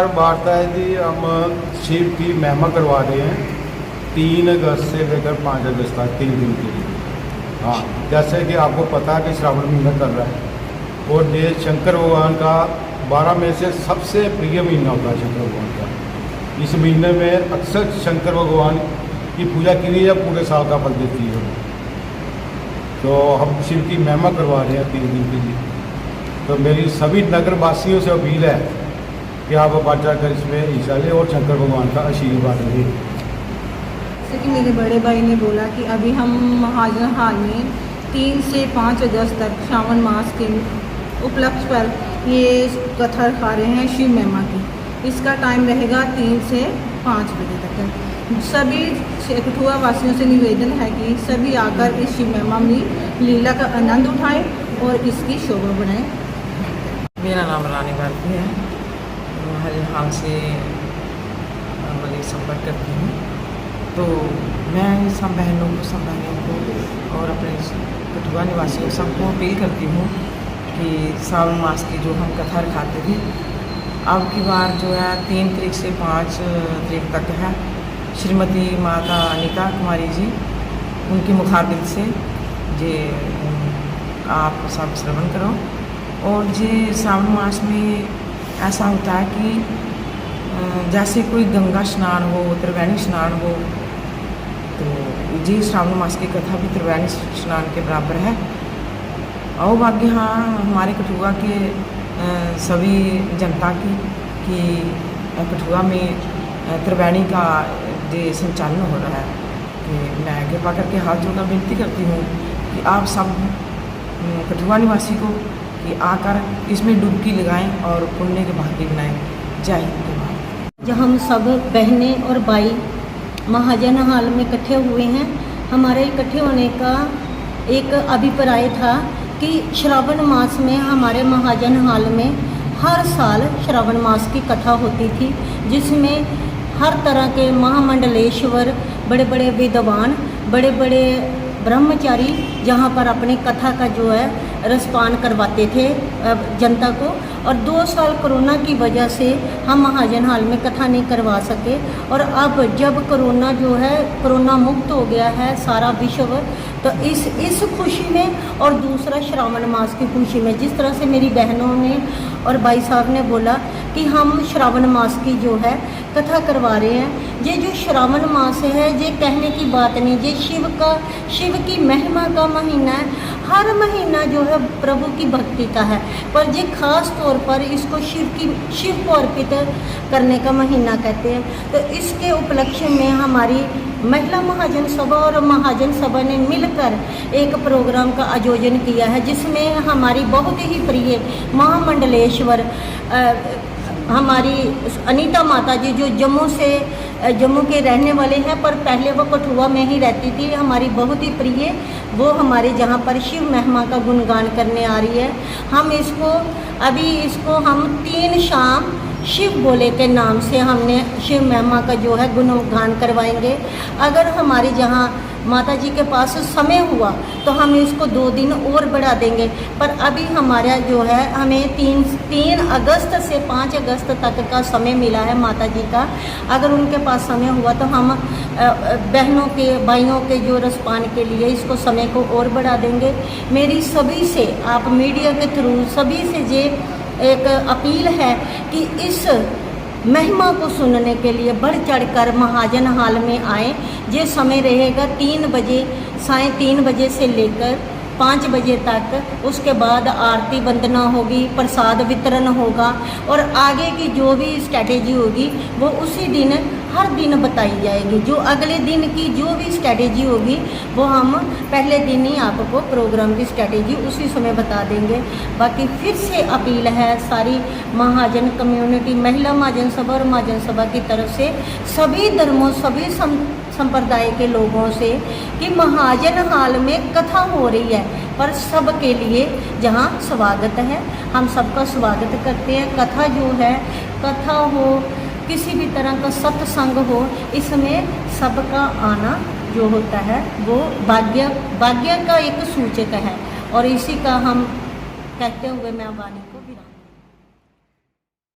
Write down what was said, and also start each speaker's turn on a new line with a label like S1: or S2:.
S1: वार्ता है जी, हम शिव की महिमा करवा रहे हैं 3 अगस्त से लेकर 5 अगस्त तक 3 दिन के लिए। हाँ, जैसे कि आपको पता है कि श्रावण महीना चल रहा है और ये शंकर भगवान का 12 में से सबसे प्रिय महीना होता है शंकर भगवान का। इस महीने में अक्सर शंकर भगवान की पूजा की गई है, पूरे साल का फल देती है। तो हम शिव की महिमा करवा रहे हैं 3 दिन के लिए। तो मेरी सभी नगर वासियों से अपील है कि आप बढ़ चढ़कर इसमें हिस्सा लें और शंकर भगवान का आशीर्वाद लें।
S2: जैसे कि मेरे बड़े भाई ने बोला कि अभी हम महाजन हाल में 3 से 5 अगस्त तक श्रावण मास के उपलक्ष्य पर ये कथा रखा रहे हैं शिव महिमा की। इसका टाइम रहेगा 3 से 5 बजे तक। सभी कठुआ वासियों से निवेदन है कि सभी आकर इस शिव महिमा में लीला का आनंद उठाएं और इसकी शोभा बढ़ाएं।
S3: मेरा नाम रानी भारती है। हर हाल से मतलब संपर्क करती हूँ। तो मैं सब बहनों को, सब भाइयों को और अपने कठुआ निवासियों सबको अपील करती हूँ कि श्रावण मास की जो हम कथा रखाते थे, अब की बार जो है 3 तारीख से 5 तारीख तक है। श्रीमती माता अनीता कुमारी जी, उनके मुखातिब से जे आप सब श्रवण करो। और जे श्रावण मास में ऐसा होता है कि जैसे कोई गंगा स्नान हो, त्रिवेणी स्नान हो, तो जी श्रावण मास की कथा भी त्रिवेणी स्नान के बराबर है। और बाकी हाँ, हमारे कठुआ के सभी जनता की कि कठुआ में त्रिवेणी का जो संचालन हो रहा है, कि मैं कृपा करके हाथ जोड़कर विनती करती हूँ कि आप सब कठुआ निवासी को कि आकर इसमें डुबकी लगाएं और पुण्य के भाग्य बनाएं। जय हिंद।
S4: जब हम सब बहनें और भाई महाजन हाल में इकट्ठे हुए हैं, हमारे इकट्ठे होने का एक अभिप्राय था कि श्रावण मास में हमारे महाजन हाल में हर साल श्रावण मास की कथा होती थी, जिसमें हर तरह के महामंडलेश्वर, बड़े बड़े विद्वान, बड़े बड़े ब्रह्मचारी जहाँ पर अपनी कथा का जो है रसपान करवाते थे जनता को। और 2 साल कोरोना की वजह से हम महाजन हाल में कथा नहीं करवा सके। और अब जब कोरोना जो है कोरोना मुक्त हो गया है सारा विश्व, तो इस खुशी में और दूसरा श्रावण मास की खुशी में, जिस तरह से मेरी बहनों ने और भाई साहब ने बोला कि हम श्रावण मास की जो है कथा करवा रहे हैं। ये जो श्रावण मास है, ये कहने की बात नहीं, ये शिव की महिमा का महीना है। हर महीना जो है प्रभु की भक्ति का है, पर ये खास तौर पर इसको शिव को अर्पित करने का महीना कहते हैं। तो इसके उपलक्ष्य में हमारी महिला महाजन सभा और महाजन सभा ने मिलकर एक प्रोग्राम का आयोजन किया है, जिसमें हमारी बहुत ही प्रिय महामंडलेश्वर हमारी अनीता माता जी, जो जम्मू के रहने वाले हैं, पर पहले वो कठुआ में ही रहती थी, हमारी बहुत ही प्रिय, वो हमारे जहाँ पर शिव महिमा का गुणगान करने आ रही है। हम इसको हम 3 शाम शिव बोले के नाम से हमने शिव महिमा का जो है गुणगान करवाएंगे। अगर हमारे जहाँ माता जी के पास समय हुआ तो हम इसको 2 दिन और बढ़ा देंगे, पर अभी हमारा जो है हमें 3 अगस्त से 5 अगस्त तक का समय मिला है माता जी का। अगर उनके पास समय हुआ तो हम बहनों के, भाइयों के जो रसपान के लिए इसको समय को और बढ़ा देंगे। मेरी सभी से, आप मीडिया के थ्रू सभी से ये एक अपील है कि इस महिमा को सुनने के लिए बढ़ चढ़कर महाजन हाल में आए। ये समय रहेगा 3 बजे, साढ़े 3 बजे से लेकर 5 बजे तक। उसके बाद आरती वंदना होगी, प्रसाद वितरण होगा और आगे की जो भी स्ट्रैटेजी होगी वो उसी दिन हर दिन बताई जाएगी। जो अगले दिन की जो भी स्ट्रैटेजी होगी वो हम पहले दिन ही आपको प्रोग्राम की स्ट्रैटेजी उसी समय बता देंगे। बाकी फिर से अपील है सारी महाजन कम्युनिटी, महिला महाजन सभा और महाजन सभा की तरफ से सभी धर्मों, सभी संप्रदाय के लोगों से कि महाजन हाल में कथा हो रही है, पर सबके लिए जहां स्वागत है, हम सबका स्वागत करते हैं। कथा जो है, कथा हो, किसी भी तरह का सत्संग हो, इसमें सबका आना जो होता है वो भाग्य का एक सूचक है और इसी का हम कहते हुए मैं वाणी को विराम